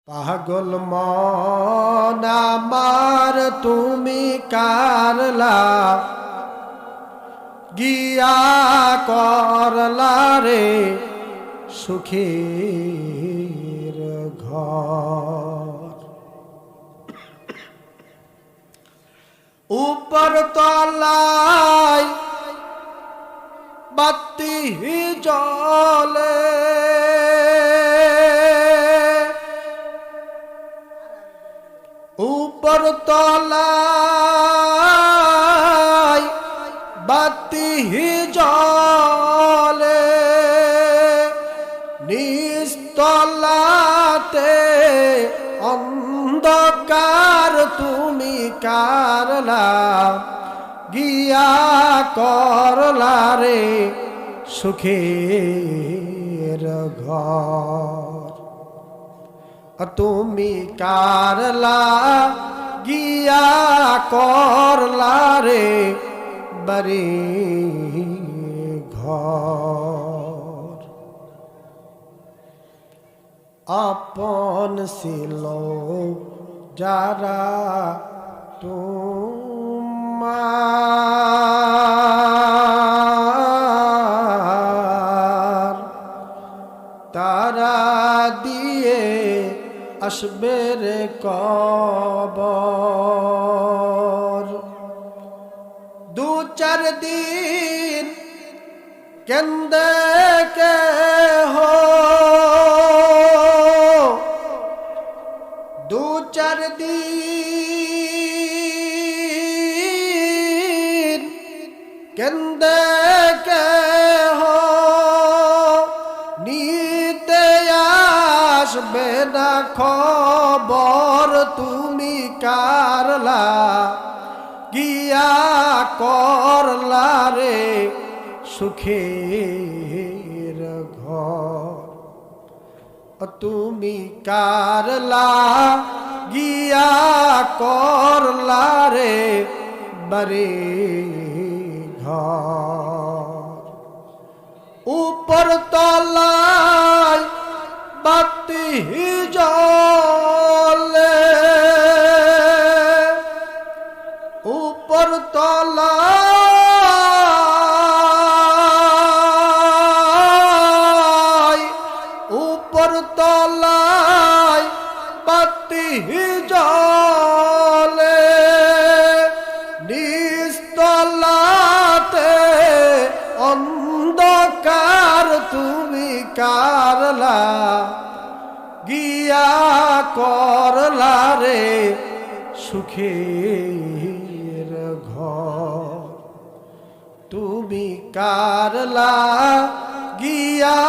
পাগল মন আমার তুমি কারলা গিয়া করলা রে সুখের ঘর। উপর তলায় বাতি জলে উপর তলায় বাতি জলে নিস্তলাতে অন্ধকার তুমি কারলা গিয়া করলা রে সুখের ঘর। তুমি কারলা গিয়া করলা রে বাড়ি ঘর। আপন ছিল যারা তোমার তারা দিয়ে আসবে রে কবর। দু চার দিন কেন্দে কে হো, দু চার দিন কেন্দে কে হো নিতে আসবে না খবর। তুমি কারলা গিয়া করলা রে সুখের ঘর। তুমি কারলা গিয়া করলা রে বাড়ি ঘর। উপর তলায় বাতি জলে উপর তলায় উপর তলায় বাতি জলে নিস্তলাতে অন্ধকার তুমি কারলা গিয়া করলা রে সুখের ঘর। তুমি কারলা গিয়া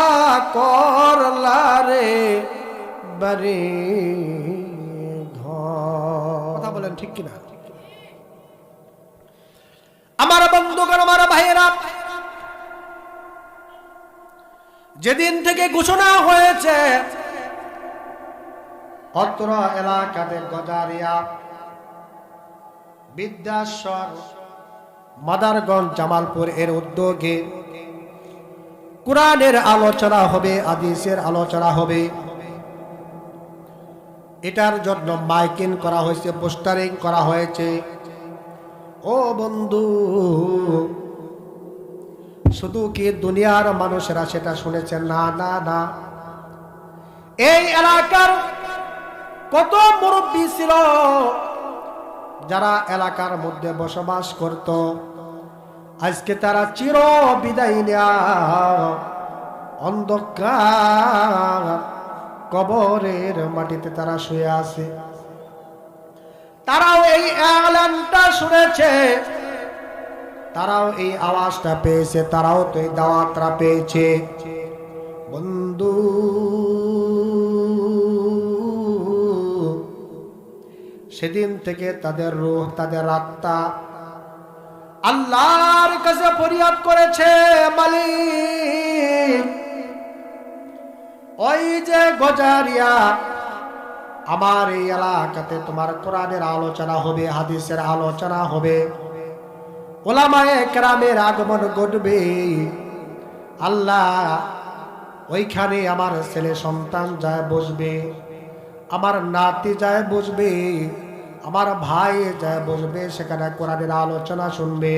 করলা রে বাড়ি ঘর। কথা বলেন ঠিক কিনা? আমার বন্ধুগণ, আমার ভাইয়েরা, যেদিন থেকে ঘোষণা হয়েছে অত্র এলাকাতে গজারিয়া, বিদ্যাশ্বর, মাদারগঞ্জ, জামালপুর এর উদ্যোগে কুরআনের আলোচনা হবে, হাদিসের আলোচনা হবে, এটার জন্য মাইকিং করা হয়েছে, পোস্টারিং করা হয়েছে। ও বন্ধু, শুধু কি দুনিয়ার মানুষেরা সেটা শুনেছেন? না না না, এই এলাকার কত মুরব্বী ছিল যারা এলাকার মধ্যে বসবাস করত, আজকে তারা চির বিদায় নেয়া অন্ধকার কবরের মাটিতে তারা শুয়ে আছে। তারাও এই এলানটা শুনেছে, তারাও এই আওয়াজটা পেয়েছে, তারাও তো এই দাওয়াতটা পেয়েছে। বন্ধু, সেদিন থেকে তাদের রূহ, তাদের আত্মা আল্লাহর কাছে ফরিয়াদ করেছে, মালিক ওই যে গজারিয়া, আমার এই এলাকাতে তোমার কোরআনের আলোচনা হবে, হাদিসের আলোচনা হবে, ওলামায়ে কেরামের আগমন ঘটবে। আল্লাহ ওইখানে আমার ছেলে সন্তান যায় বসবে, আমার নাতি যায় বুঝবে, আমার ভাই যায় বুঝবে, সেখানে কোরআনের আলোচনা শুনবে,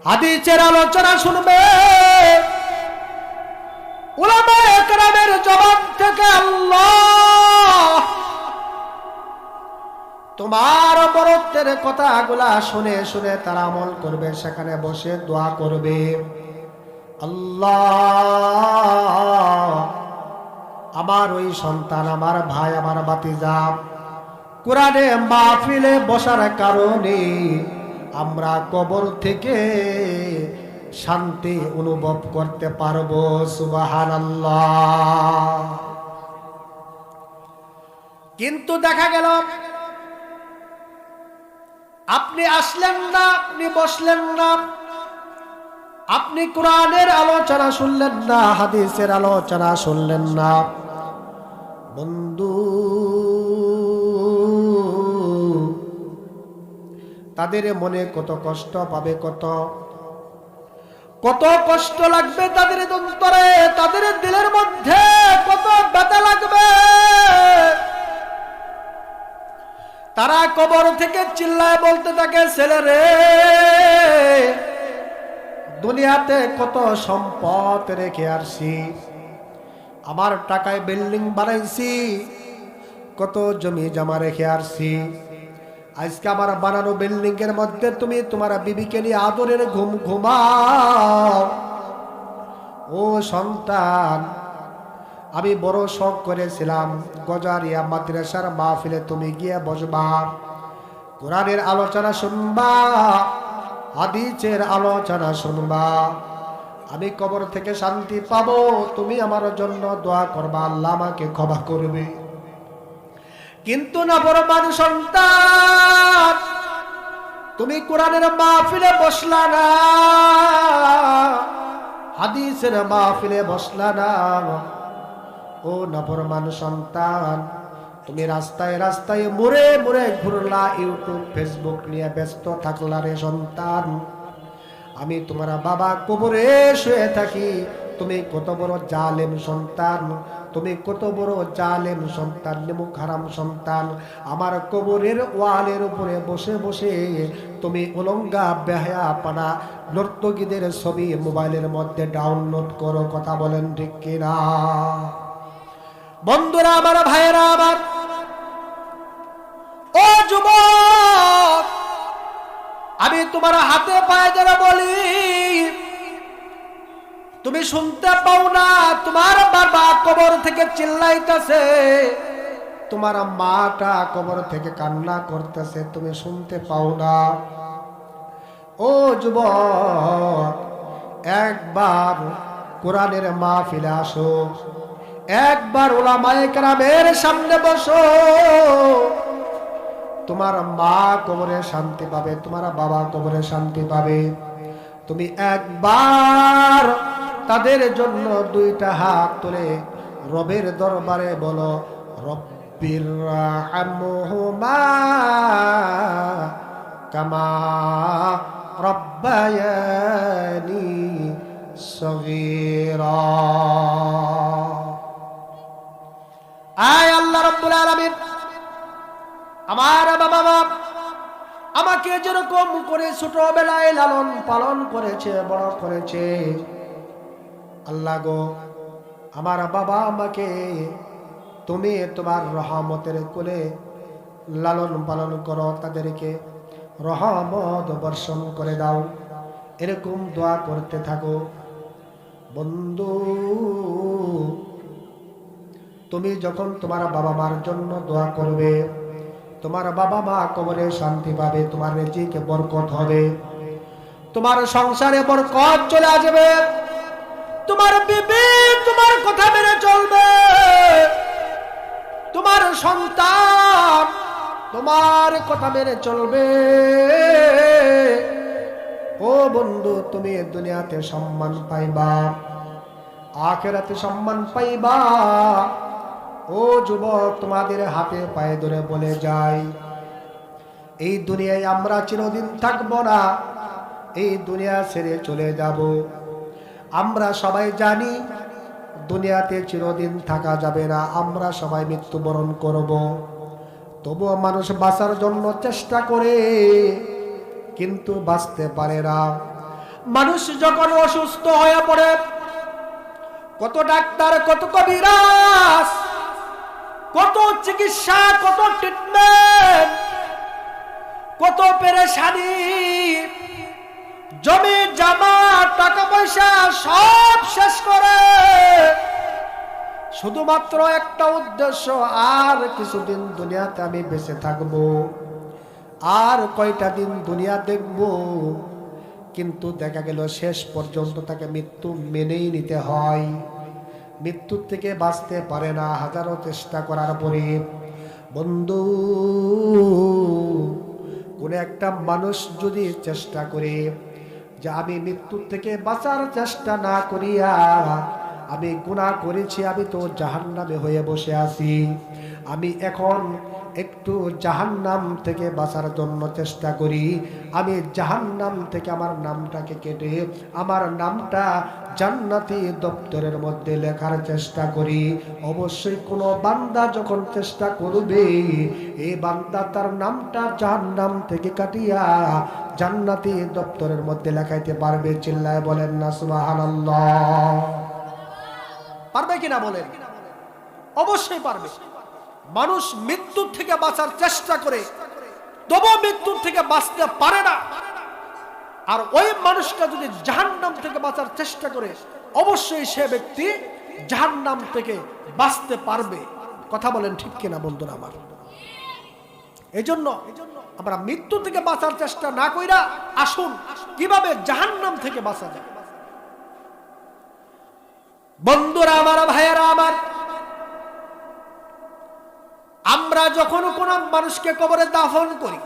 হাদিসের আলোচনা শুনবে। উলামায়ে কেরামের জবান থেকে আল্লাহ তোমার বরত্বের কথাগুলা শুনে শুনে তারা আমল করবে, সেখানে বসে দোয়া করবে, আল্লাহ আমার ওই সন্তান, আমার ভাই, আমার ভাতিজা কোরআনে মাহফিলে বসার কারণে আমরা কবর থেকে শান্তি অনুভব করতে পারবো। সুবহানাল্লাহ। কিন্তু দেখা গেল আপনি আসলেন না, আপনি বসলেন না, আপনি কোরআনের আলোচনা শুনলেন না, হাদিসের আলোচনা শুনলেন না। বন্ধু, তাদের মনে কত কষ্ট পাবে, কত কষ্ট লাগবে তাদের অন্তরে, তাদের দিলের মধ্যে কত ব্যথা লাগবে। তারা কবর থেকে চিল্লায় বলতে থাকে, ছেলে রে, দুনিয়াতে কত সম্পদ রেখে আসছি, আমার টাকায় বিল্ডিং বানাইছি, কত জমি জমা রেখে আসছি, আজকে আমার বানানো বিল্ডিং এর মধ্যে তুমি তোমার বিবিকে নিয়ে আদরের ঘুম ঘুমাও। ও সন্তান, আমি বড় শখ করেছিলাম গজারিয়া মাদ্রাসার মাহফিলে তুমি গিয়ে বসবা, কোরআনের আলোচনা শুনবা, হাদিসের আলোচনা শুনবা, আমি কবর থেকে শান্তি পাবো, তুমি আমার জন্য দোয়া করবা, আল্লাহ আমাকে ক্ষমা করবে। কিন্তু নাফরমান সন্তান, তুমি কোরআনের মাহফিলে বসলা না, হাদিসের মাহফিলে বসলা না। ও নাফরমান সন্তান, তুমি রাস্তায় রাস্তায় মুড়ে মুড়ে ঘুরলা, ইউটিউব ফেসবুক নিয়ে ব্যস্ত থাকলা রে সন্তান। আমি তোমার বাবা কবরে শুয়ে থাকি, তুমি কত বড় জালেম সন্তান, তুমি কত বড় জালেম সন্তান, নিমুখ হারাম সন্তান। আমার কবরের ওয়ালের উপরে বসে বসে তুমি উলঙ্গা বেহায়া পানা নর্তকীদের ছবি মোবাইলের মধ্যে ডাউনলোড করো। কথা বলেন ঠিক কিনা? বন্ধুরা আমার, ভাইয়েরা আমার, ও যুবক, আমি তোমার হাতে পায়ে ধরে বলি, তুমি শুনতে পাও না তোমার বাবা কবর থেকে চিল্লাইতেছে, তোমার মাটা কবর থেকে কান্না করতেছে, তুমি শুনতে পাও না? ও যুবক, একবার কোরআনের মাহফিলে আসো, একবার উলামায়ে কেরামের সামনে বসো, তোমার মা কবরে শান্তি পাবে, তোমার বাবা কবরে শান্তি পাবে। তুমি একবার তাদের জন্য দুইটা হাত তুলে রবের দরবারে বলো, রব্বির রাহমহুমা কামা রব্বায়ানি সগীরা। আয় আল্লাহ রাব্বুল আলামিন, আমার বাবা মা আমাকে যেরকম করে ছোটবেলায় লালন পালন করেছে, বড় করেছে, আল্লাহ গো, আমার বাবা আমাকে তুমি তোমার রহমতের কোলে লালন পালন করো, তাদেরকে রহমত বর্ষণ করে দাও। এরকম দোয়া করতে থাকো। বন্ধু, তুমি যখন তোমার বাবা মার জন্য দোয়া করবে, তোমার বাবা মা কবরে শান্তি পাবে, তোমার রিজিকে বরকত হবে, তোমার সংসারে বরকত চলে আসবে, তোমার বিবি তোমার কথা মেনে চলবে, তোমার সন্তান তোমার কথা মেনে চলবে। ও বন্ধু, তুমি দুনিয়াতে সম্মান পাইবা, আখিরাতে সম্মান পাইবা। ও যুবক, তোমাদের হাতে পায়ে ধরে বলে যাই, এই দুনিয়ায় আমরা চিরদিন থাকবো না, এই দুনিয়া ছেড়ে চলে যাব। আমরা সবাই জানি দুনিয়াতে চিরদিন থাকা যাবে না, আমরা সবাই মৃত্যুবরণ করব। তবুও মানুষ বাঁচার জন্য চেষ্টা করে, কিন্তু বাঁচতে পারে না। মানুষ যখন অসুস্থ হয়ে পড়ে, কত ডাক্তার, কত কবিরাজ, কত চিকিৎসা, কত ট্রিটমেন্ট, কত পেরেশানি, জমি জমা, টাকা পয়সা সব শেষ করে শুধুমাত্র একটা উদ্দেশ্য, আর কিছুদিন দুনিয়াতে আমি বেঁচে থাকবো, আর কয়টা দিন দুনিয়া দেখব। কিন্তু দেখা গেল শেষ পর্যন্ত তাকে মৃত্যু মেনেই নিতে হয়। মৃত্যুর থেকে বাঁচতে পারে না হাজারো চেষ্টা করার পরে। বন্ধু, কোন একটা মানুষ যদি চেষ্টা করে যে আমি মৃত্যুর থেকে বাঁচার চেষ্টা না করিয়া আমি গুনাহ করেছি, আমি তো জাহান্নামে হয়ে বসে আছি, আমি এখন একটু জাহান্নাম থেকে বাঁচার জন্য চেষ্টা করি, আমি জাহান্নাম থেকে আমার নামটাকে কেটে আমার নামটা জান্নাতি দপ্তরের মধ্যে লেখার চেষ্টা করি। অবশ্যই কোনো বান্দা যখন চেষ্টা করবে, এই বান্দা তার নামটা জাহান্নাম থেকে কাটিয়া জান্নাতি দপ্তরের মধ্যে লেখাইতে পারবে। চিল্লায় বলেন না সুবহানাল্লাহ। পারবে কিনা বলেন? অবশ্যই পারবে। মানুষ মৃত্যুর থেকে বাঁচার চেষ্টা করে, তবু মৃত্যুর থেকে বাঁচতে পারে না। আর ওই মানুষটা যদি জাহান্নাম থেকে বাঁচার চেষ্টা করে, অবশ্যই সে ব্যক্তি জাহান্নাম থেকে বাঁচতে পারবে। কথা বলেন ঠিক কিনা বন্ধুরা আমার? এই জন্য আমরা মৃত্যু থেকে বাঁচার চেষ্টা না কইরা আসুন কিভাবে জাহান্নাম থেকে বাঁচা যায়। বন্ধুরা আমার, ভাইয়েরা আমার, আমরা যখন কোন মানুষকে কবরে দাফন করি,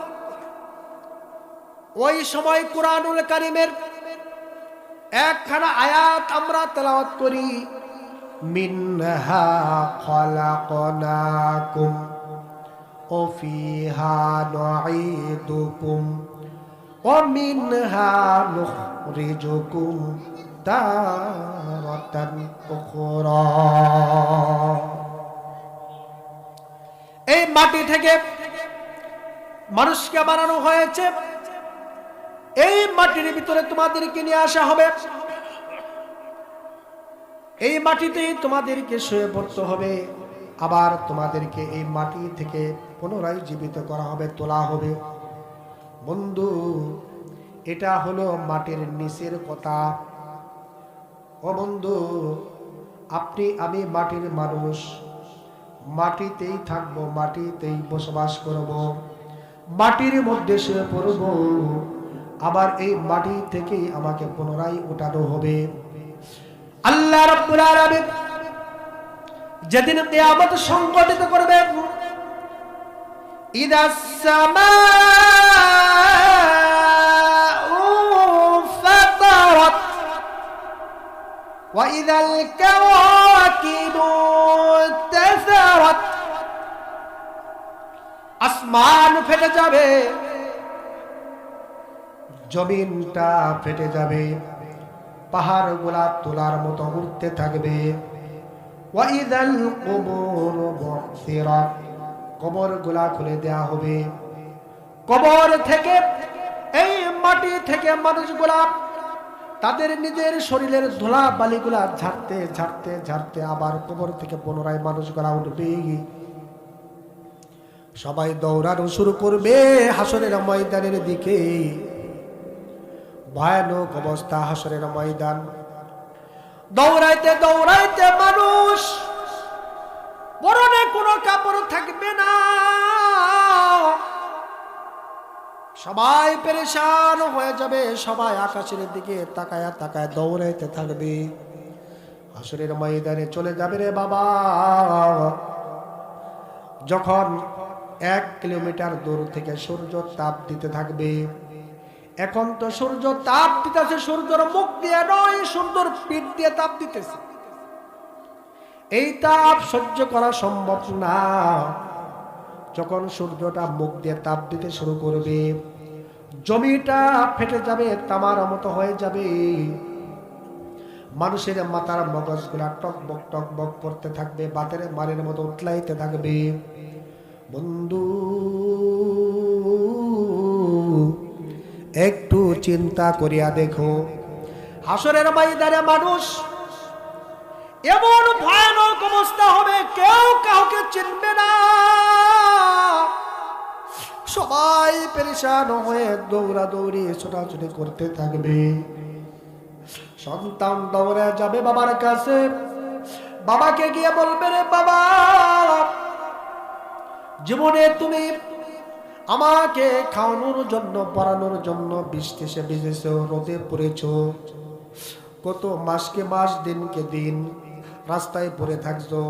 ওই সময় কুরআনুল কারীমের একখানা আয়াত আমরা তেলাওয়াত করি, মিনহা খালাকনাকুম ওয়া ফিহা নুঈদুকুম ওয়া মিনহা নুখরিজুকুম তারাতান উখরা। এই মাটি থেকে মানুষকে বানানো হয়েছে, এই মাটির ভিতরে তোমাদেরকে নিয়ে আসা হবে, এই মাটিতেই তোমাদেরকে শুয়ে পড়তে হবে, আবার তোমাদেরকে এই মাটি থেকে পুনরায় জীবিত করা হবে, তোলা হবে। বন্ধু, এটা হলো মাটির নিচের কথা। ও বন্ধু, আপনি আমি মাটির মানুষ, মাটিতেই থাকবো, মাটিতেই বসবাস করব, মাটির মধ্যে শুয়ে পড়ব, আবার এই মাটি থেকেই আমাকে পুনরায় উঠানো হবে। আল্লাহ রাব্বুল আলামিন যেদিন কিয়ামত সংঘটিত করবেন, ইদাস সামাউ ফাতারাত ওয়া ইদাল কাওয়াকিবু তাসারাত, আসমান ফেটে যাবে, জমিনটা ফেটে যাবে, পাহাড়গুলা তোলার মতো উঠতে থাকবে। ওয়া ইদাল কুবুর বুসিরাত, কবরগুলা খুলে দেয়া হবে। কবর থেকে, এই মাটি থেকে মানুষগুলা তাদের নিজের শরীরের ধুলা বালিগুলা ঝাড়তে ঝাড়তে ঝাড়তে আবার কবর থেকে পুনরায় মানুষগুলা উঠবে। সবাই দৌড়ানো শুরু করবে হাসরের ময়দানের দিকে। ভয়ানক অবস্থা হাসরের ময়দান। দৌড়াইতে দৌড়াইতে মানুষ, পরনে কোনো কাপড় থাকবে না, সবাই পেরেশান হয়ে যাবে, সবাই আকাশের দিকে তাকায়া তাকায় দৌড়াইতে থাকবে। হাসরের ময়দানে চলে যাবে রে বাবা। যখন 1 কিলোমিটার দূর থেকে সূর্য তাপ দিতে থাকবে, এখন তো সূর্য তাপ দিতেছে, সূর্যের মুখ দিয়ে নয়, সূর্যের পিঠ দিয়ে তাপ দিতেছে। এই তাপ সহ্য করা সম্ভব না। যখন সূর্যটা মুখ দিয়ে তাপ দিতে শুরু করবে, জমিটা ফেটে যাবে, তামার মতো হয়ে যাবে, মানুষের মাথার মগজগুলা টকবক করতে থাকবে, বাতের মারের মতো উতলাইতে থাকবে। বন্ধু, একটু চিন্তা করিয়া দেখো, হাসরের ময়দানে মানুষ এমন ভয়ানক অবস্থা হবে, কেউ কাউকে চিনবে না। সবাই পেরেশান হয়ে দৌড়াদৌড়ি ছোটাছুটি করতে থাকবে। সন্তান দৌড়ে যাবে বাবার কাছে, বাবাকে গিয়ে বলবে, রে বাবা, জীবনে তুমি আমাকে খাওয়ানোর জন্য, পড়ানোর জন্য বৃষ্টিতে ভিজেছ, রোদে পড়েছ, কত মাসকে মাস, দিনকে দিন রাস্তায় পড়ে থাকছো,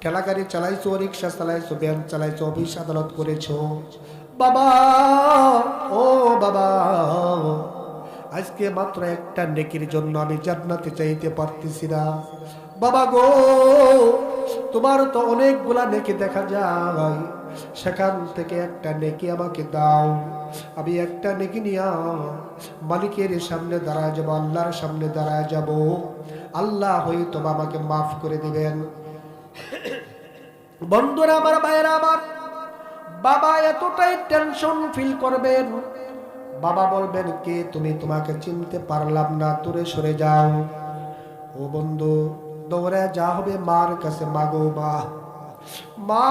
ঠেলাগাড়ি চালাইছো, রিক্সা চালাইছো, ভ্যান চালাইছো, অফিস আদালত করেছো। বাবা, ও বাবা, আজকে মাত্র একটা নেকির জন্য আমি জান্নাতে চাইতে পারতেছি না। বাবা গো, তোমার তো অনেকগুলা নেকি দেখা যায়, সেখান থেকে একটা নেকি আমাকে দাও। আমি একটা নেকি নিয়া মালিকের সামনে দাঁড়ায় যাবো, আল্লাহর সামনে দাঁড়ায় যাব। আল্লাহ হয়তো আমাকে মাফ করে দিবেন। বন্ধুরা আমার, ভাইয়েরা আমার, বাবা এতটাই টেনশন ফিল করবেন। বাবা বলবেন, কে তুমি? তোমাকে চিনতে পারলাম না, দূরে সরে যাও। ও বন্ধু, দৌড়ে যা হবে মার কাছে, মাগো মা, মা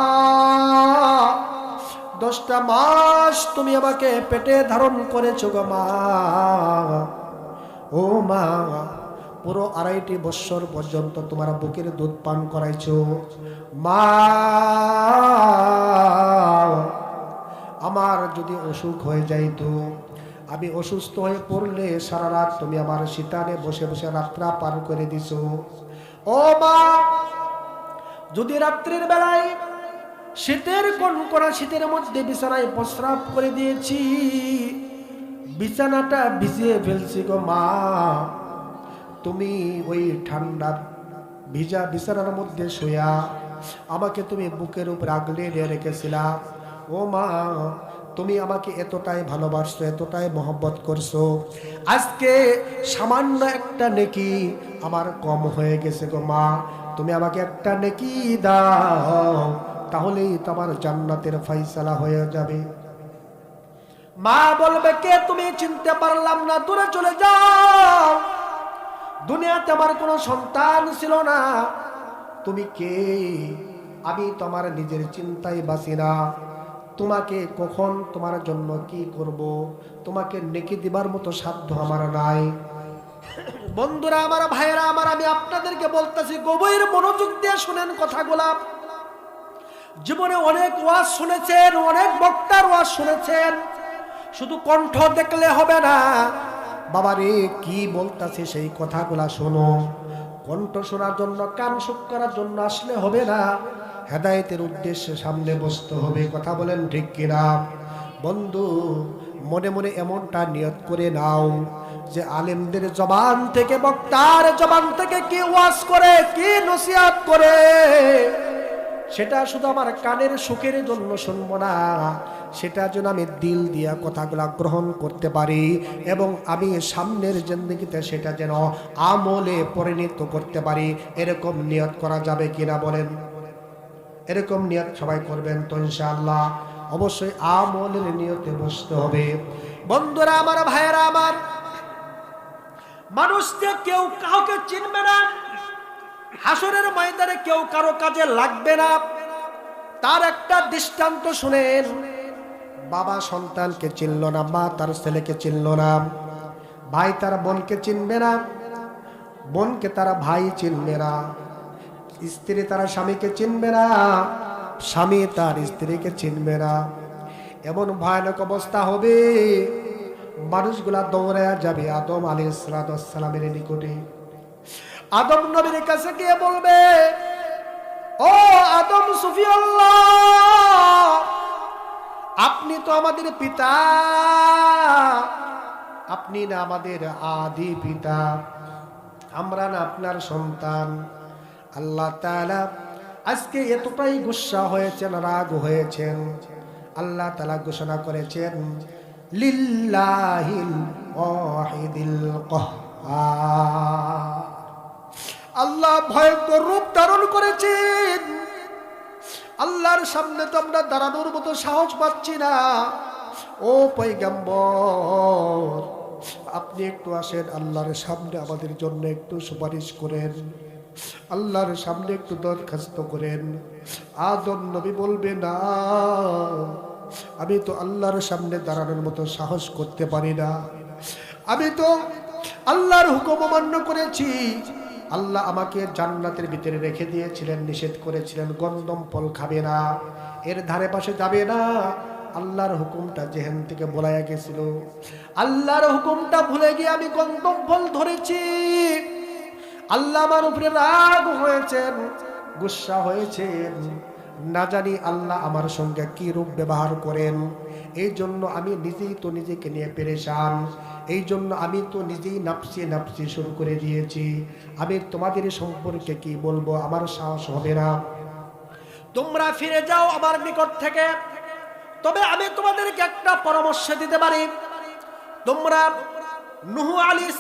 10টা মাস তুমি আমাকে পেটে ধারণ করেছো গো মা। ও মা, পুরো 2.5 বছর পর্যন্ত তোমার বুকের দুধ পান করাইছো মা। আমার যদি অসুখ হয়ে যাইতো, আমি অসুস্থ হয়ে পড়লে সারা রাত তুমি আমার শীতানে বসে বসে রাত্রা পার করে দিছো। ও মা, যদি রাত্রির বেলায় শীতের কনকনা শীতের মধ্যে বিছানায় প্রস্রাব করে দিয়েছি, বিছানাটা ভিজিয়ে ফেলছি গো মা, তুমি ওই ঠান্ডা ভিজা বিছানার মধ্যে শুয়া আমাকে তুমি বুকের উপর আগলে নিয়ে রেখেছিলা। ও মা, তুমি আমাকে এতটাই ভালোবাসছো, এতটাই মহব্বত করছো, আজকে সামান্য একটা নেকি আমার কম হয়ে গেছে গো মা, তুমি আমাকে একটা নেকি দাও, তাহলেই তোমার জান্নাতের ফয়সালা হয়ে যাবে। মা বলবে, কে তুমি? চিনতে পারলাম না, দূরে চলে যাও। দুনিয়াতে আমার কোনো সন্তান ছিল না, তুমি কে? আমি তোমার নিজের চিন্তায় বাঁচি না, তোমাকে কখন তোমার জন্য কি করব, তোমাকে নেকি দিবার মতো সাধ্য আমার নাই। বন্ধুরা আমার, ভাইয়েরা আমার, আমি আপনাদেরকে বলতেছি, গভীর মনোযোগ দিয়ে শুনেন কথাগুলা। জীবনে অনেক ওয়াজ শুনেছেন, অনেক বক্তার ওয়াজ শুনেছেন, শুধু কণ্ঠ দেখলে হবে না। বাবারে কি বলতাছে সেই কথাগুলা শোনো। কণ্ঠ শোনার জন্য, কান সুখ করার জন্য আসলে হবে না, হেদায়েতের উদ্দেশ্যে সামনে বসতে হবে। কথা বলেন ঠিক কিনা? বন্ধু, মনে মনে এমনটা নিয়ত করে নাও যে আলেমদের জবান থেকে, বক্তার জবান থেকে কি ওয়াজ করে, কি নসিহত করে, সেটা শুধু আমার কানের সুখের জন্য শুনবো না, সেটা যেন আমি দিল দিয়া কথাগুলা গ্রহণ করতে পারি এবং আমি সামনের জিন্দেগিতে সেটা যেন আমলে পরিণত করতে পারি। এরকম নিয়ত করা যাবে কিনা বলেন? এরকম নিয়ত সবাই করবেন তো ইনশাআল্লাহ? অবশ্যই আমলের নিয়তে বসতে হবে। বন্ধুরা আমার, ভাইয়েরা আমার, মানুষকে কেউ কাউকে চিনবে না, হাসরের ময়দানে কেউ কারো কাজে লাগবে না। তার একটা দৃষ্টান্ত শুনেন। বাবা সন্তানকে চিনল না, মা তার ছেলেকে চিনল না, ভাই তার বোনকে চিনবে না, বোনকে তারা ভাই চিনবে না, স্ত্রী তারা স্বামীকে চিনবে না, স্বামী তার স্ত্রীকে চিনবে না। এমন ভয়ানক অবস্থা হবে, মানুষগুলা দৌড়ে যাবে আদম আলাইহিস সালামের নিকটে। আদম নবীর কাছে গিয়ে বলবে, ও আদম সুফিয়াল্লাহ, আপনি তো আমাদের পিতা, আপনি না আমাদের আদি পিতা, আমরা না আপনার সন্তান। আল্লাহ তাআলা আজকে এতটাই গুসা হয়েছেন, রাগ হয়েছেন, আল্লাহ তাআলা ঘোষণা করেছেন, লিল্লাহিল ওয়াহিদিল কাহ্হার, আল্লাহ ভয়ঙ্কর রূপ ধারণ করেছেন। আল্লাহর সামনে তো আমরা দাঁড়ানোর মতো সাহস পাচ্ছি না। ও পয়গম্বর, আপনি একটু আসেন, আল্লাহর সামনে আমাদের জন্য একটু সুপারিশ করেন, আল্লাহর সামনে একটু দরখাস্ত করেন। আদম নবী বলবে না, আমি তো আল্লাহর সামনে দাঁড়ানোর মতো সাহস করতে পারি না, আমি তো আল্লাহর হুকুম অমান্য করেছি। আল্লাহ আমাকে জান্নাতের ভিতরে রেখে দিয়েছিলেন, নিষেধ করেছিলেন গন্ধম ফল খাবে না, এর ধারে পাশে যাবে না। আল্লাহর হুকুমটা যেখান থেকে বলাইয়া গেছিল, আল্লাহর হুকুমটা ভুলে গিয়ে আমি গন্ধম ফল ধরেছি। আল্লাহ আমার উপরে রাগ হয়েছেন, গুসা হয়েছেন। না জানি আল্লাহ আমার সঙ্গে কি রূপ ব্যবহার করেন। এই জন্য আমি নিজেই তো নিজেকে নিয়ে পেরেশান। এই জন্য আমি তো নিজেই নাপসি নাপসি শুরু করে দিয়েছি। আমি তোমাদের সম্পর্কে কি বলবো, আমার সাহস হবে না। তোমরা ফিরে যাও আমার নিকট থেকে। তবে আমি তোমাদেরকে একটা পরামর্শ দিতে পারি, তোমরা নূহ আলাইহিস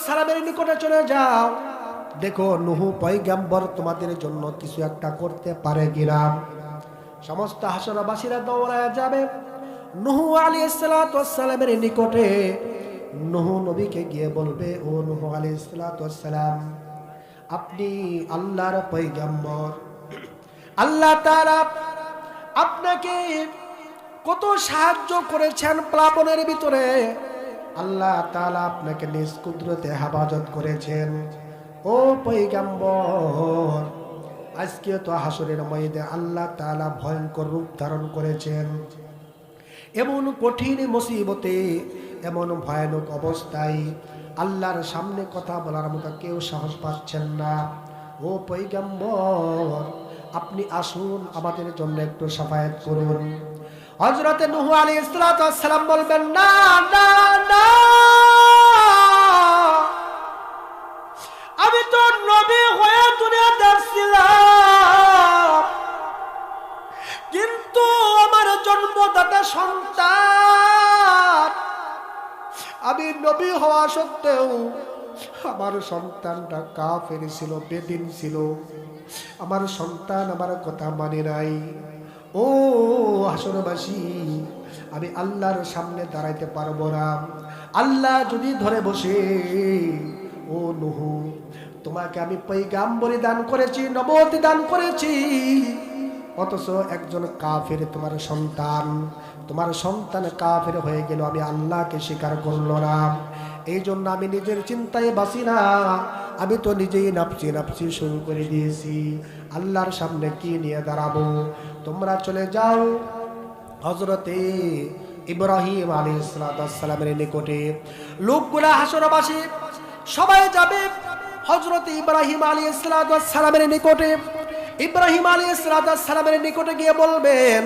সালামের নিকটে চলে যাও। দেখো নূহ পয়গম্বর তোমাদের জন্য কিছু একটা করতে পারে কিনা। সমস্ত হাসরবাসীরা দৌড়ায় যাবে নূহ আলাইহিস সালামের নিকটে। নূহ নবীকে গিয়ে বলবে, ও নূহ আলাইহিস সালাম, আপনি আল্লাহর পয়গম্বর, আল্লাহ তাআলা আপনাকে কত সাহায্য করেছেন প্লাবনের ভিতরে, আল্লাহ তাআলা আপনাকে নিজ কুদরতে হেফাজত করেছেন। ও পয়গম্বর, আজকে তো হাসরের ময়দানে আল্লাহ তাআলা ভয়ঙ্কর রূপ ধারণ করেছেন। এমন কঠিন মুসিবতে, এমন ভয়ানক অবস্থায় আল্লাহর সামনে কথা বলার মতো কেউ সাহস পাচ্ছেন না। ও পয়গম্বর, আপনি আসুন, আমাদের জন্য একটু শাফায়াত করুন। হযরতে নূহ আলাইহিস সালাম বলবেন, না না না, আমি তো নবী হয়ে দুনিয়াতে আসছিলাম, কিন্তু আমার জন্মদাতা সন্তান, আমি নবী হওয়া সত্ত্বেও আমার সন্তানটা কাফের ছিল, বেদিন ছিল। আমার সন্তান আমার কথা মানে নাই। ও হাসরবাসী, আমি আল্লাহর সামনে দাঁড়াইতে পারবো না। আল্লাহ যদি ধরে বসে, ও নূহ, তোমাকে আমি পয়গাম্বরি দান করেছি, নবুয়ত দান করেছি, অথচ একজন কাফের তোমার সন্তান কাফের হয়ে গেল, আমি আল্লাহকে স্বীকার করলো না। এই জন্য আমি নিজের চিন্তায় বাঁচি না, আমি তো নিজেই নাপছি নাপছি শুরু করে দিয়েছি। আল্লাহর সামনে কি নিয়ে দাঁড়াবো? তোমরা চলে যাও হযরতে ইব্রাহিম আলাইহিস সালামের নিকটে। লোকগুলা হাসরবাসী সবাই যাবে হযরতে ইব্রাহিম আলাইহিস সালামের নিকটে। ইব্রাহিম আলাইহিস সালামের নিকটে গিয়ে বলবেন,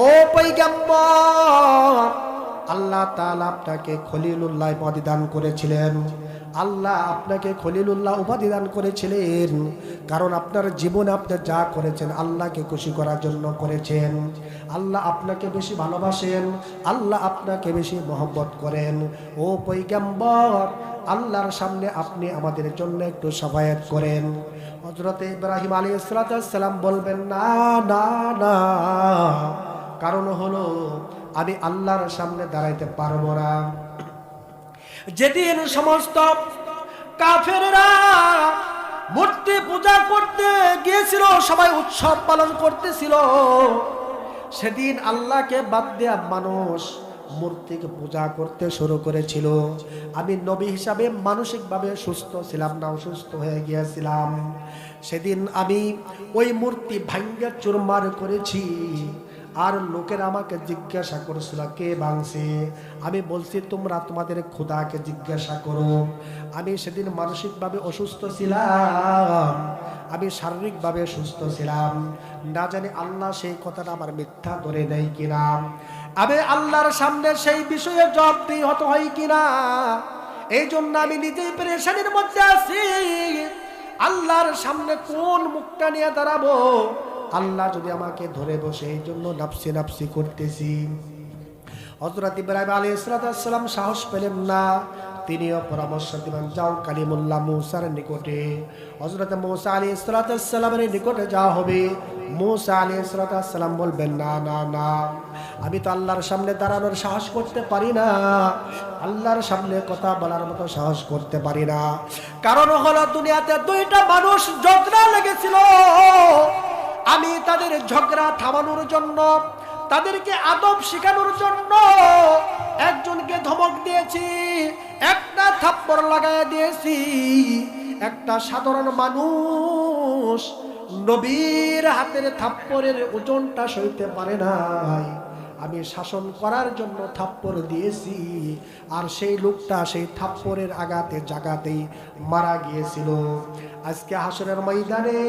ও পয়গম্বর, আল্লাহ তাআলা আপনাকে খলিলুল্লাহ উপাধি দান করেছিলেন। আল্লাহ আপনাকে খলিলুল্লাহ উপাধি দান করেছিলেন কারণ আপনার জীবনে আপনি যা করেছেন আল্লাহকে খুশি করার জন্য করেছেন। আল্লাহ আপনাকে বেশি ভালোবাসেন, আল্লাহ আপনাকে বেশি মহব্বত করেন। ও পয়গম্বর, আল্লাহর সামনে আপনি আমাদের জন্য একটু শাফায়াত করেন। হযরতে ইব্রাহিম আলাইহিস সালাম বলবেন, না না না, কারণ হলো আমি আল্লাহর সামনে দাঁড়াইতে পারবো না। যেদিন সমস্ত কাফেররা মূর্তি পূজা করতে গিয়েছিল, সবাই উৎসব পালন করতেছিল, সেদিন আল্লাহকে বাদ দেয়া মানুষ মূর্তিকে পূজা করতে শুরু করেছিল। আমি নবী হিসাবে মানসিকভাবে সুস্থ ছিলাম না, অসুস্থ হয়ে গিয়েছিলাম। সেদিন আমি ওই মূর্তি ভাঙ্গে চুরমার করেছি। আর লোকেরা আমাকে জিজ্ঞাসা করেছিল কে ভাঙছে। আমি বলছি তোমরা তোমাদের খোদাকে জিজ্ঞাসা করো। আমি সেদিন মানসিকভাবে অসুস্থ ছিলাম, আমি শারীরিকভাবে সুস্থ ছিলাম। না জানি আল্লাহ সেই কথাটা আমার মিথ্যা ধরে নেয় কিনা, আমি আল্লাহর সামনে সেই বিষয়ে জবাবদিহি হতে হয় কিনা। এই জন্য আমি নিজেই পেরেশানির মধ্যে আছি। আল্লাহর সামনে কোন মুখটা নিয়ে দাঁড়াবো? আল্লাহ যদি আমাকে ধরে বসে, এই জন্য নাফসি নাফসি করতেছি। হযরত ইব্রাহিম আলাইহিস সালাম সাহস পেলেন না, তিনিও পরামর্শ দিবেন, যাও কালিমুল্লাহ মূসার নিকটে, হযরত মূসা আলাইহিস সালামের নিকটে যাওয়া হবে। মূসা আলাইহিস সালাম বলবেন, না না না, আমি তো আল্লাহর সামনে দাঁড়ানোর সাহস করতে পারি না, আল্লাহর সামনে কথা বলার মতো সাহস করতে পারি না। কারণ হলো দুনিয়াতে দুইটা মানুষ ঝগড়া লেগেছিল, আমি তাদের ঝগড়া থামানোর জন্য, তাদেরকে আদব শেখানোর জন্য একজনকে ধমক দিয়েছি, একটা থাপ্পড় লাগায় দিয়েছি। একটা সাধারণ মানুষ নবীর হাতের থাপ্পড়ের ওজনটা সইতে পারে নাই, আমি শাসন করার জন্য থাপ্পড় দিয়েছি। আর সেই লোকটা সেই থাপ্পড়ের আঘাতে জাগাতেই মারা গিয়েছিল। আজকে হাসরের ময়দানে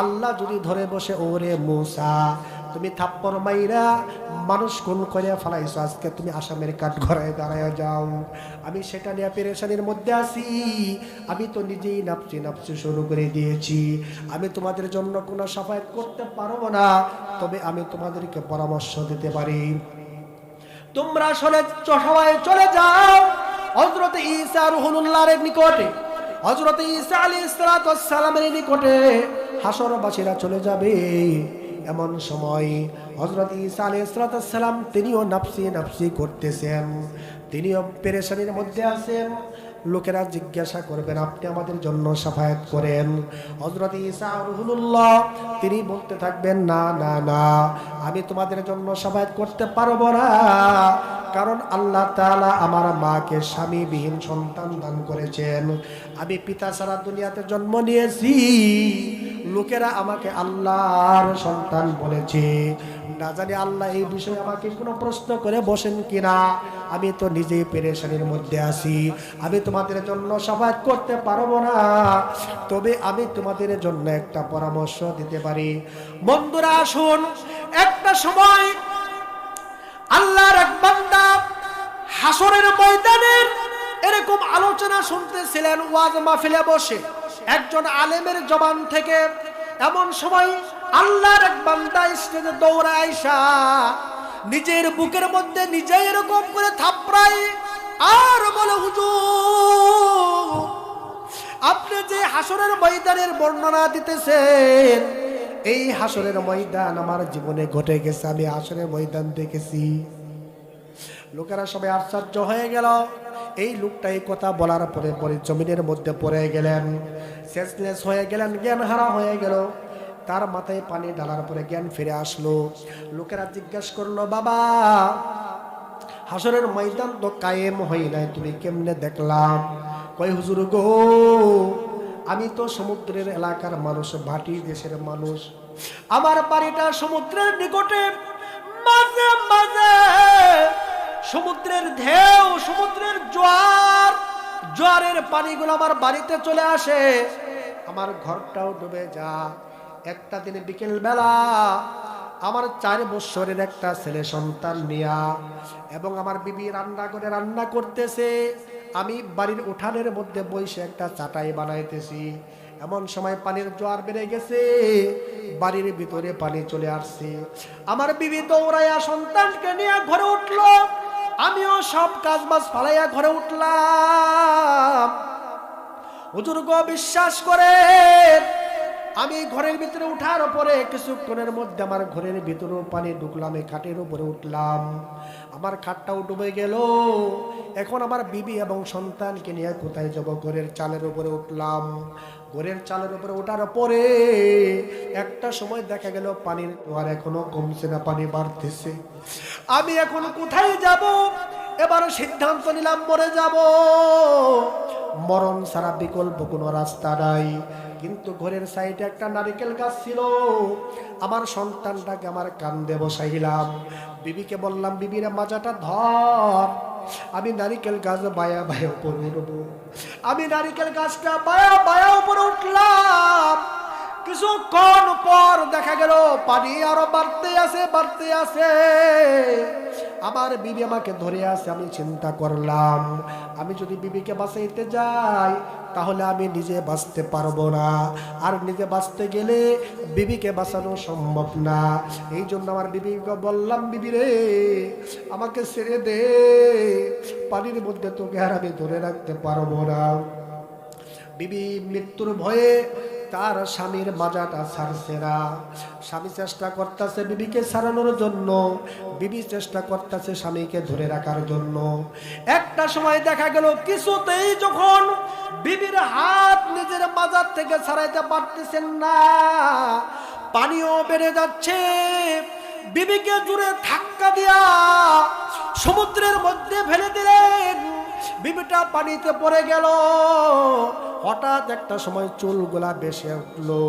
আল্লাহ যদি ধরে বসে, ওরে মূসা, তুমি থাপ্পড় মাইরা মানুষ কোন করে ফেলাইছো, আজকে তুমি আসামের কাঠ ঘরায় দাঁড়ায় যাও। আমি সেটা নিয়ে পেরেশানির মধ্যে আছি, আমি তো নিজেই নাপছি নাপছি শুরু করে দিয়েছি। আমি তোমাদের জন্য কোনো সাফায়াত করতে পারবো না, তবে আমি তোমাদেরকে পরামর্শ দিতে পারি। তোমরা সবাই চলে যাও হযরত ঈসা রুহুল্লাহর নিকটে, হযরত ঈসা আলাইহিস সালামের নিকটে হাসরবাসীরা চলে যাবে। এমন সময় হযরত ঈসা আলাইহিস সালাম তিনিও নাফসি নাফসি করতেছেন, তিনিও পেরেশানির মধ্যে আছেন। লোকেরা জিজ্ঞাসা করবেন, আপনি আমাদের জন্য শাফায়াত করেন। হযরত ঈসা রুহুল্লাহ তিনি বলতে থাকবেন, না না না, আমি তোমাদের জন্য শাফায়াত করতে পারবো না, কারণ আল্লাহ তাআলা আমার মাকে স্বামীবিহীন সন্তান দান করেছেন। আমি পিতা ছাড়া দুনিয়াতে জন্ম নিয়েছি, লোকেরা আমাকে আল্লাহর সন্তান বলেছে। না জানি আল্লাহ এই বিষয়ে আমাকে কোনো প্রশ্ন করে বসেন কিনা, আমি তো নিজেই পেরেশানির মধ্যে আছি। আমি তোমাদের জন্য শাফায়াত করতে পারবো না, তবে আমি তোমাদের জন্য একটা পরামর্শ দিতে পারি। বন্ধুরা আসুন, একটা সময় আল্লাহর এক বান্দা হাসরের ময়দানের এরকম আলোচনা শুনতেছিলেন ওয়াজ মাহফিলে বসে একজন আলেমের জবান থেকে। এমন সময় আল্লাহর এক বান্দা স্টেজে দৌড়ে আইসা নিজের বুকের মধ্যে নিজে এরকম করে থাপড়াই আর বলে, হুজুর, আপনি যে হাসরের ময়দানের বর্ণনা দিতেছেন, এই হাসরের ময়দান আমার জীবনে ঘটে গেছে, আমি হাসরের ময়দান দেখেছি। লোকেরা সবাই আশ্চর্য হয়ে গেল। এই লোকটা এই কথা বলার পরে পরে জমিনের মধ্যে পড়ে গেলেন, সেন্সলেস হয়ে গেলেন, জ্ঞান হারা হয়ে গেল। তার মাথায় পানি ঢালার পরে জ্ঞান ফিরে আসলো। লোকেরা জিজ্ঞাসা করলো, বাবা, হাসরের ময়দান তো কায়েম হয় নাই, তুমি কেমনে দেখলাম? কই, হুজুর গো, আমি তো সমুদ্রের এলাকার মানুষ, ভাটি দেশের মানুষ, আমার বাড়িটা সমুদ্রের নিকটে। মাঝে মাঝে সমুদ্রের ঢেউ, সমুদ্রের জোয়ারের পানিগুলো আমার বাড়িতে চলে আসে, আমার ঘরটাও ডুবে যা। একটা দিন বিকেল বেলা আমার 4 বছরের একটা ছেলে সন্তান নিয়া এবং আমার বিবি রান্না করে রান্না করতেছে, আমি বাড়ির উঠানের মধ্যে বসে একটা চাটাই বানাইতেছি। এমন সময় পানির জোয়ার বেড়ে গেছে, বাড়ির ভিতরে পানি চলে আসছে। আমার বিবি দৌড়াইয়া সন্তানকে নিয়ে ঘরে উঠলো, আমিও সব কাজ বাজ ফালাইয়া ঘরে উঠলাম। হুজুর গো, বিশ্বাস করে আমি ঘরের ভিতরে উঠার পরে কিছুক্ষণের মধ্যে আমার ঘরের ভিতরে পানি ঢুকলাম, খাটের উপরে উঠলাম, আমার খাটটাও ডুবে গেল। এখন আমার বিবি এবং সন্তানকে নিয়ে কোথায় যাব? ঘরের চালের উপরে উঠলাম। ঘরের চালের উপরে ওঠার পরে একটা সময় দেখা গেল পানির জোয়ার এখনো কমছে না, পানি বাড়তেছে। আমি এখন কোথায় যাব? এবার সিদ্ধান্ত নিলাম মরে যাব, মরণ ছাড়া বিকল্প কোনো রাস্তা নাই। কিন্তু ঘরের সাইডে একটা নারিকেল গাছ ছিল, আমার সন্তানটাকে আমার কান্দে বসাইলাম। বিবিকে বললাম, বিবির মাজাটা ধর, আমি নারিকেল গাছ বায়া বায়া উপরে উঠবো। আমি নারিকেল গাছটা বায়া বায়া উপরে উঠলাম, কিছুক্ষণ পর দেখা গেল পানি আরো বাড়তে আছে। আমার বিবি আমাকে ধরে আছে। আমি চিন্তা করলাম, আমি যদি বিবিকে বাঁচাইতে যাই তাহলে আমি নিজে বাঁচতে পারবো না, আর নিজে বাঁচতে গেলে বিবিকে বাঁচানো সম্ভব না। এই জন্য আমার বিবিকে বললাম, বিবি রে আমাকে ছেড়ে দে, পানির মধ্যে তোকে আর আমি ধরে রাখতে পারবো না। বিবি মৃত্যুর ভয়ে তার স্বামীর মাজাটা ছাড়ছে না। স্বামী চেষ্টা করতেছে বিবিকে ছাড়ানোর জন্য, বিবি চেষ্টা করতেছে স্বামীকে ধরে রাখার জন্য। একটা সময় দেখা গেল কিছুতেই যখন বিবির হাত নিজের মাজার থেকে ছাড়াইতে পারতেছেন না, পানিও বেড়ে যাচ্ছে, বিবিকে জুড়ে ধাক্কা দিয়া সমুদ্রের মধ্যে ফেলে দিলেন। বিবিটা পানিতে পড়ে গেল। হঠাৎ একটা সময় চুলগুলা ভেসে উঠলো।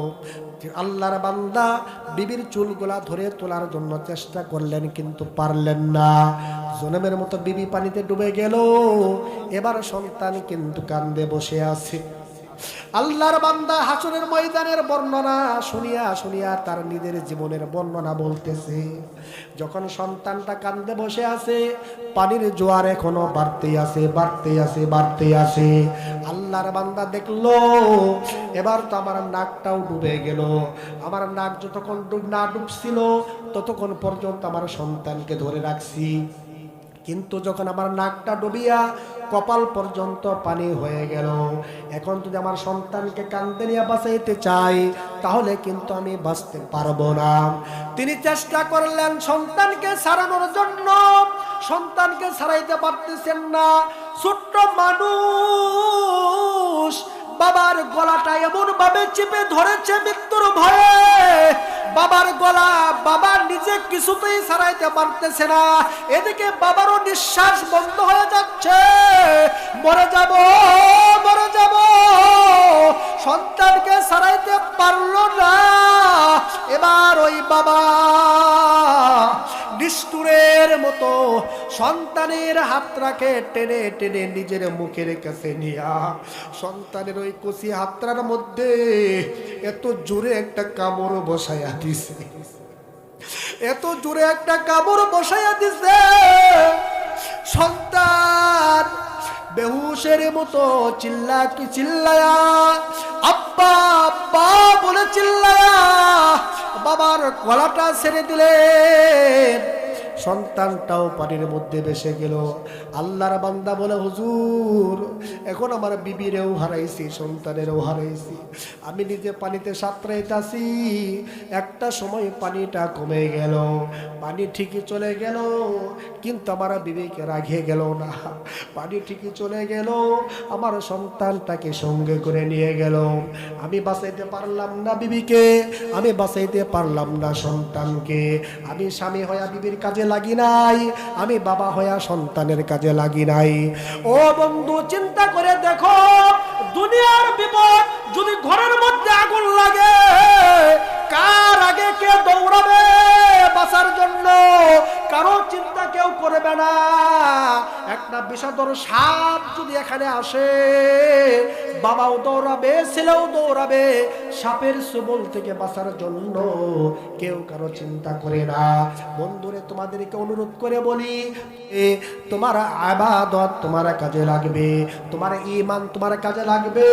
আল্লাহর বান্দা বিবির চুলগুলা ধরে তোলার জন্য চেষ্টা করলেন, কিন্তু পারলেন না। জনমের মতো বিবি পানিতে ডুবে গেল। এবার সন্তান কিন্তু কান্দে বসে আছে। আল্লাহর বান্দা হাসরের ময়দানের বর্ণনা শুনিয়া তার নিজের জীবনের বর্ণনা বলতেছে। যখন সন্তানটা কান্দে বসে আছে, পানির জোয়ার এখনো বাড়তে আছে। আল্লাহর বান্দা দেখলো এবার তো আমার নাকটাও ডুবে গেল। আমার নাক যতক্ষণ না ডুবছিল ততক্ষণ পর্যন্ত আমার সন্তানকে ধরে রাখছি, কিন্তু যখন আমার নাকটা ডুবিয়া কপাল পর্যন্ত পানি হয়ে গেল, এখন যদি আমার সন্তানকে কাঁদতে নিয়ে বাঁচাইতে চাই তাহলে কিন্তু আমি বাঁচতে পারবো না। তিনি চেষ্টা করলেন সন্তানকে ছাড়ানোর জন্য, সন্তানকে ছাড়াইতে পারতেছেন না। ছোট্ট মানুষ বাবার গলাটা এমন ভাবে চেপে ধরেছে মৃত্যুর ভয়ে, বাবার গলা বাবা নিজে কিছুতেই ছাড়াইতে পারতেছে না। এদিকে বাবারও নিঃশ্বাস বন্ধ হয়ে যাচ্ছে, মরে যাব। সন্তানকে ছাড়াইতে পারলো না। এবার ওই বাবা নিষ্ঠুরের মতো সন্তানের হাতটাকে টেনে টেনে নিজের মুখের কাছে নিয়া সন্তানের ওই কচি হাতটার মধ্যে এত জোরে একটা কামড় বসাইয়া দিছে, সন্তান বেহুশের মতো চিল্লায়া আব্বা আব্বা বলে চিল্লায়া বাবার গলাটা ছেড়ে দিলেন। সন্তানটাও পানির মধ্যে ভেসে গেল। আল্লাহর বান্দা বলে, হুজুর এখন আমার বিবিরেও হারাইছি, সন্তানেরও হারাইছি, আমি নিজে পানিতে সাঁতরাইতাছি। একটা সময় পানিটা কমে গেল, পানি ঠিকই চলে গেল, কিন্তু আমার বিবিকে রাখিয়ে গেল না। পানি ঠিকই চলে গেল, আমার সন্তানটাকে সঙ্গে করে নিয়ে গেল। আমি বাঁচাইতে পারলাম না বিবিকে, আমি বাঁচাইতে পারলাম না সন্তানকে। আমি স্বামী হইয়া বিবির কাজে লাগি নাই, আমি বাবা হইয়া সন্তানের কাজে লাগি নাই। ও বন্ধু, চিন্তা করে দেখো, দুনিয়ার বিপদ যদি ঘরের মধ্যে আগুন লাগে, কার আগে কে দৌড়াবে বাঁচার জন্য? কারো চিন্তা কেউ করবে না। একটা বিষধর সাপ যদি এখানে আসে, বাবাও দৌড়াবে, ছেলেও দৌড়াবে, সাপের ছোবল থেকে বাঁচার জন্য কেউ কারো চিন্তা করে না। বন্ধুরে, তোমাদেরকে অনুরোধ করে বলি, তোমার ইবাদত তোমার কাজে লাগবে, তোমার ঈমান তোমার কাজে লাগবে।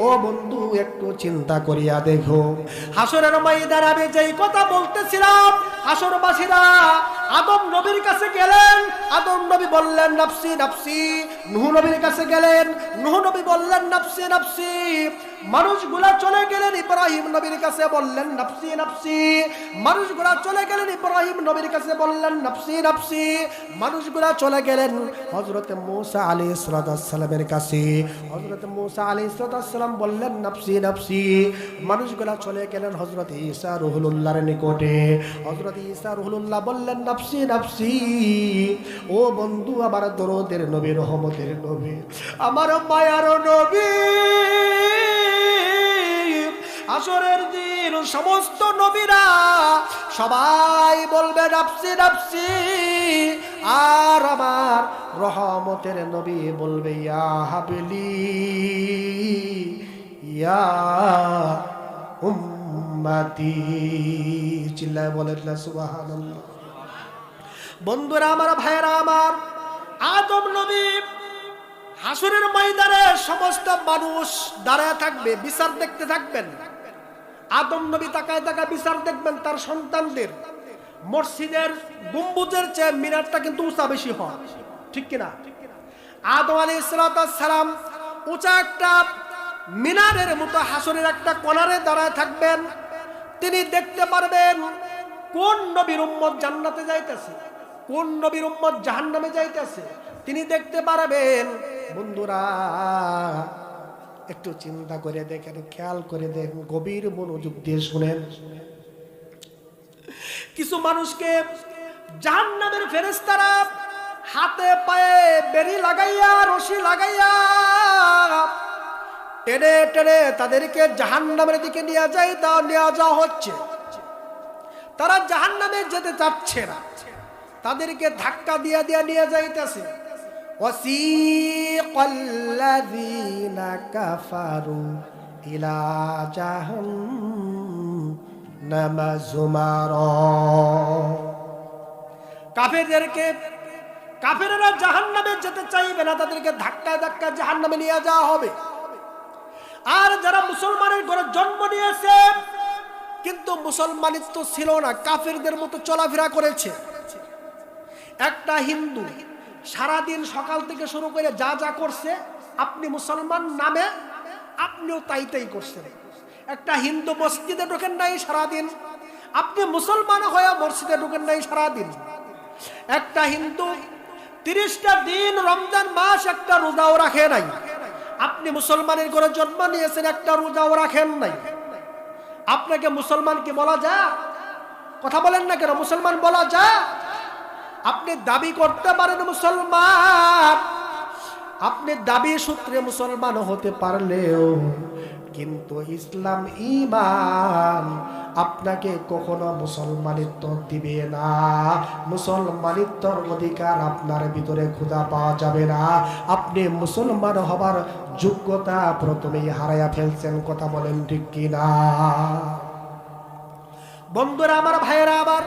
ও বন্ধু, একটু চিন্তা করিয়া দেখো, হাসরের ময়দানে আমি যেই কথা বলতেছিলাম, হাসরবাসীরা আদম নবীর কাছে গেলেন, আদম নবী বললেন নাফসি নাফসি। নূহ নবীর কাছে গেলেন, নূহ নবী বললেন নাফসি নাফসি। মানুষগুলা চলে গেলেন ইব্রাহিম নবীর কাছে, বললেন নাফসি নাফসি। মানুষগুলা চলে গেলেন ইব্রাহিম নবীর কাছে, বললেন নাফসি নাফসি। মানুষগুলা চলে গেলেন হযরত মূসা আলাইহিস সালামের কাছে, হযরত মূসা আলাইহিস সালাম বললেন নাফসি নাফসি। মানুষগুলা চলে গেলেন হযরত ঈসা রুহুল্লাহর নিকটে, হযরত ঈসা রুহুল্লাহ বললেন নাফসি নাফসি। ও বন্ধু, আমার দরদের নবী, রহমতের নবী, আমার মায়ার নবী, হাসরের দিন সমস্ত নবীরা সবাই বলবে নাফসি নাফসি, আর আমার রহমতের নবী বলবে ইয়া হাবলি ইয়া উম্মতি। চিল্লায় বলেন না সুবহানাল্লাহ। বন্ধুরা আমার, ভাইরা আমার, আদম নবী হাসরের ময়দানে সমস্ত মানুষ দাঁড়ায় থাকবে, বিচার দেখতে থাকবেন। আদম নবী তাকায় তাকায় বিচার দেখবেন তার সন্তানদের। মসজিদের গম্বুজের চেয়ে মিনারটা কিন্তু উঁচা বেশি হয়, ঠিক কিনা? আদম আলাইহিস সালাম উঁচা একটা মিনারের মতো হাসরের একটা কোণারে দাঁড়ায় থাকবেন। তিনি দেখতে পারবেন কোন নবীর উম্মত জান্নাতে যাইতেছে, কোন নবীর উম্মত জাহান্নামে যাইতেছে, তিনি দেখতে পারবেন। বন্ধুরা একটু চিন্তা করে দেখেন, খেয়াল করে দেখেন, গভীর মনোযোগ দিয়ে শুনেন। কিছু মানুষকে জাহান্নামের ফেরেশতারা হাতে পায়ে বেড়ি লাগাইয়া, রশি লাগাইয়া টেনে টেনে তাদেরকে জাহান্নামের দিকে নিয়ে যাওয়া হচ্ছে। তারা জাহান্নামে যেতে চাচ্ছে না, তাদেরকে ধাক্কা দিয়ে নিয়ে যাইতেছে। ওয়াসিকাল্লাযীনা কাফারু ইলা জাহান্নামা যুমারা। কাফেররা জাহান্নামে যেতে চাইবে না, তাদেরকে ধাক্কা ধাক্কা জাহান্নামে নিয়ে যাওয়া হবে। আর যারা মুসলমানের ঘরে জন্ম নিয়েছে কিন্তু মুসলমানিত্ব ছিল না, কাফেরদের মতো চলাফেরা করেছে। একটা হিন্দু সারাদিন সকাল থেকে শুরু করে যা যা করছে, আপনি মুসলমান নামে আপনিও তাই তাই করছেন। একটা হিন্দু মসজিদে ঢোকেন নাই সারাদিন, আপনি মুসলমান হয়ে মসজিদে ঢোকেন নাই সারাদিন। একটা হিন্দু 30টা দিন রমজান মাস একটা রোজাও রাখে নাই, আপনি মুসলমানের ঘরে জন্ম নিয়েছেন, একটা রোজাও রাখেন নাই। আপনাকে মুসলমান কি বলা যায়? কথা বলেন না কেন? মুসলমান বলা যায়? আপনি দাবি করতে পারেন মুসলমান, আপনি দাবি সূত্রে মুসলমান হতে পারলেও কিন্তু ইসলাম ঈমান আপনাকে কখনো মুসলমানিত্ব দিবে না। মুসলমানিত্বর অধিকার আপনার ভিতরে খুঁজে পাওয়া যাবে না। আপনি মুসলমান হবার যোগ্যতা প্রথমেই হারাইয়া ফেলছেন। কথা বলেন ঠিক কিনা? বন্ধুরা আমার, ভাইয়েরা আমার,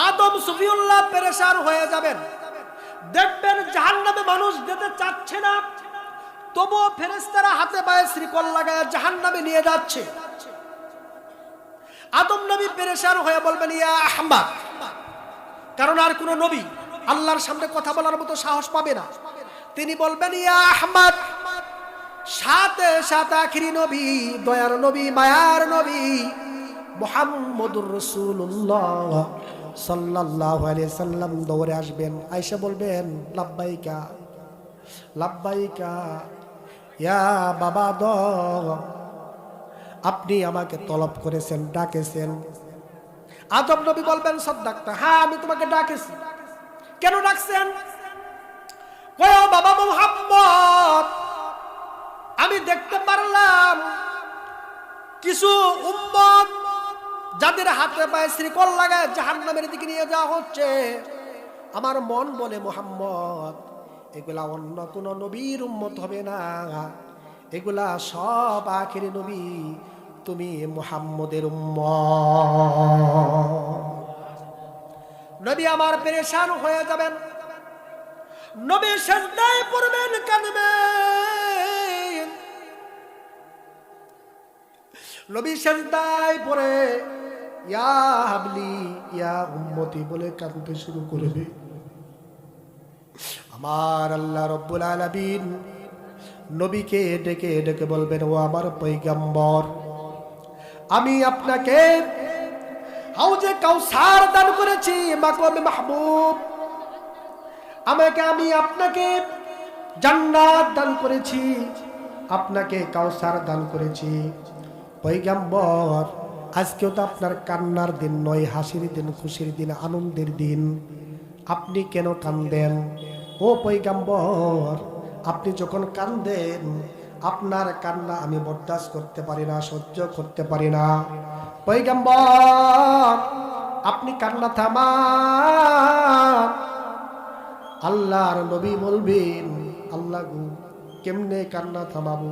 আদম সুফিউল্লাহ পেরেশান হয়ে যাবেন। দেখবেন জাহান্নামে মানুষ যেতে চাচ্ছে না, তবুও ফেরেশতারা হাতে পায়ে শ্রীকল লাগায় জাহান্নামে নিয়ে যাচ্ছে। আদম নবী পেরেশান হয়ে বলবেন ইয়া আহমদ, কারণ আর কোন নবী আল্লাহর সামনে কথা বলার মতো সাহস পাবে না। তিনি বলবেন ইয়া আহমদ, সাথে সাথে আখিরি নবী, দয়ার নবী, মায়ার নবী মুহাম্মদুর রাসূলুল্লাহ সাল্লাল্লাহু আলাইহি সাল্লাম দৌড়ে আসবেন। আয়েশা বলবেন লাব্বাইকা লাব্বাইকা ইয়া বাবা দ, আপনি আমাকে তলব করেছেন, ডাকেছেন। আদম নবী বলবেন সাদ্দাকতা, হ্যাঁ আমি তোমাকে ডাকেছি। কেন ডাকছেন? কয় বাবা মুহাম্মদ, আমি দেখতে পারলাম কিছু উম্মত যাদের হাতে পায়ে শ্রীকল লাগায় জাহান্নামের দিকে নিয়ে যাওয়া হচ্ছে। আমার মন বলে মুহাম্মদ, এগুলা অন্য কোন নবীর উম্মত হবে না, এগুলা সব আখিরি নবী, তুমি মুহাম্মদের উম্মত। নবী আমার পেরেশান হয়ে যাবেন, নবী সিজদায় পড়বেন, কাঁদবেন। নবী সিজদায় পড়ে ইয়া হাবলি ইয়া উম্মতি বলে কাঁদতে শুরু করবে। আমার আল্লাহ রব্বুল আলামিন নবীকে ডেকে ডেকে বলবেন, ও আমার পয়গম্বর, আমি আপনাকে হাউজে কাউসার দান করেছি, মাকামে মাহবুব। আমি আপনাকে জান্নাত দান করেছি, আপনাকে কাউসার দান করেছি। পয়গম্বর, আজকেও তো আপনার কান্নার দিন নয়, হাসির দিন, খুশির দিন, আনন্দের দিন। আপনি কেন কান্দেন? ও পয়গম্বর, আপনি যখন কান্দেন, আপনার কান্না আমি বরদাস্ত করতে পারি না, সহ্য করতে পারি না। পয়গম্বর, আপনি কান্না থামান। আল্লাহর নবী বলবেন, আল্লাহ গো, কেমনে কান্না থামাবো?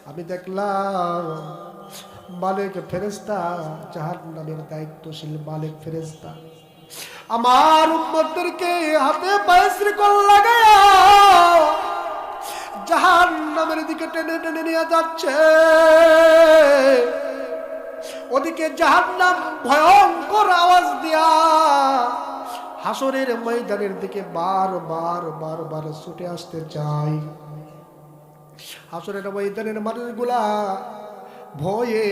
আমি দেখলাম মালিক ফেরেশতা, জাহান্নামের দায়িত্বশীল মালিক ফেরেশতা আমার উম্মতদেরকে হাতে পায়ে শিকল লাগায়া জাহান্নামের দিকে টেনে টেনে নিয়ে যাচ্ছে। ওদিকে জাহান্নাম ভয়ঙ্কর আওয়াজ দিয়া হাসরের ময়দানের দিকে বারবার ছুটে আসতে চায়। হাসরের ময়দানের মানুষগুলা ভয়ে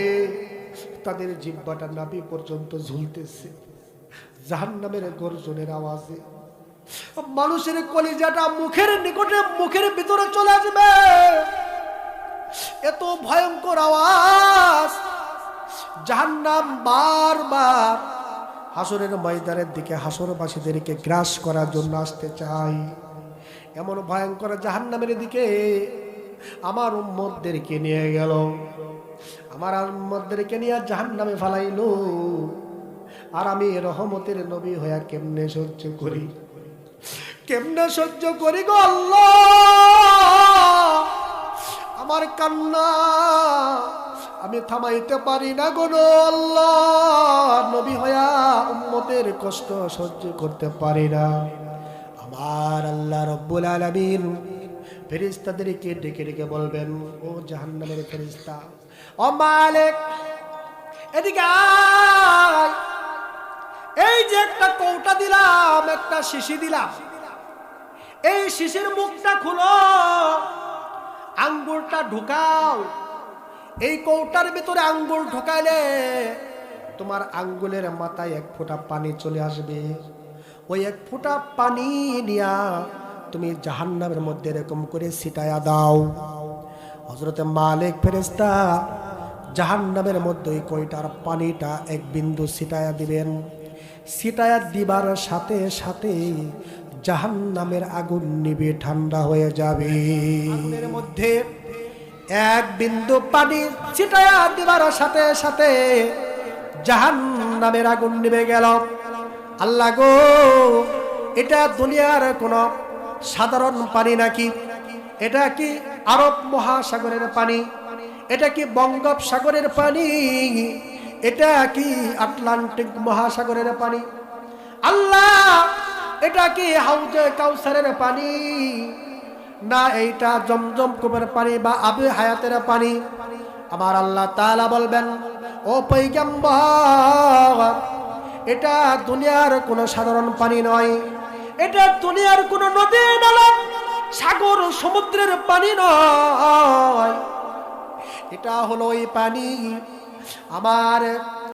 তাদের জিহ্বাটা নাভি পর্যন্ত ঝুলতেছে জাহান্নামের গর্জনের আওয়াজে। মানুষের কলিজাটা মুখের নিকটে, মুখের ভিতরে চলে আসবে, এত ভয়ঙ্কর আওয়াজ। জাহান্নাম বারবার হাসরের ময়দানের দিকে হাসরবাসীদেরকে গ্রাস করার জন্য আসতে চায়। এমন ভয়ঙ্কর জাহান্নামের দিকে আমার উম্মতদেরকে নিয়ে গেল, আমার উম্মতদেরকে নিয়ে জাহান্নামে ফালাইল। আর আমি রহমতের নবী হইয়া কেমনে সহ্য করি, কেমনে সহ্য করি গো আল্লাহ। আমার কান্না আমি থামাইতে পারি না গো আল্লাহ। নবী হইয়া উম্মতের কষ্ট সহ্য করতে পারি না। আমার আল্লাহ রব্বুল আলামিন ফেরেশতাদেরকে ডেকে ডেকে বলবেন, ও জাহান্নামের ফেরেশতা, ও মালিক এদিকে আয়। এই যে একটা কৌটা দিলাম, একটা শিশি দিলাম, এই শিশির মুখটা খুলো, আঙ্গুলটা ঢুকাও। এই কৌটার ভিতরে আঙ্গুল ঢুকাইলে তোমার আঙ্গুলের মাথায় এক ফোঁটা পানি চলে আসবে। ওই এক ফোঁটা পানি নিয়া তুমি জাহান্নামের মধ্যে এরকম করে ছিটায়া দাও। হযরতে মালিক ফেরেশতা জাহান্নামের মধ্যে ওই কয়টার পানিটা এক বিন্দু ছিটায়া দিবেন। ছিটায়া দিবার সাথে সাথে জাহান্নামের আগুন নিভে ঠান্ডা হয়ে যাবে। আগুনের মধ্যে এক বিন্দু পানি ছিটায়া দিবার সাথে সাথে জাহান্নামের আগুন নিভে গেল। আল্লাহ গো, এটা দুনিয়ার কোন সাধারণ পানি নাকি? এটা কি আরব মহাসাগরের পানি? এটা কি বঙ্গোপসাগরের পানি? এটা কি আটলান্টিক মহাসাগরের পানি? আল্লাহ, এটা কি হাউজে কাউসারের পানি? না এইটা জমজম কুবের পানি বা আবু হায়াতের পানি? আমার আল্লাহ তাআলা বলবেন, ও পয়গম্বর, এটা দুনিয়ার কোনো সাধারণ পানি নয়, এটা দুনিয়ার কোনো নদী নালা সাগর সমুদ্রের পানি নয়। এটা হলো ওই পানি আমার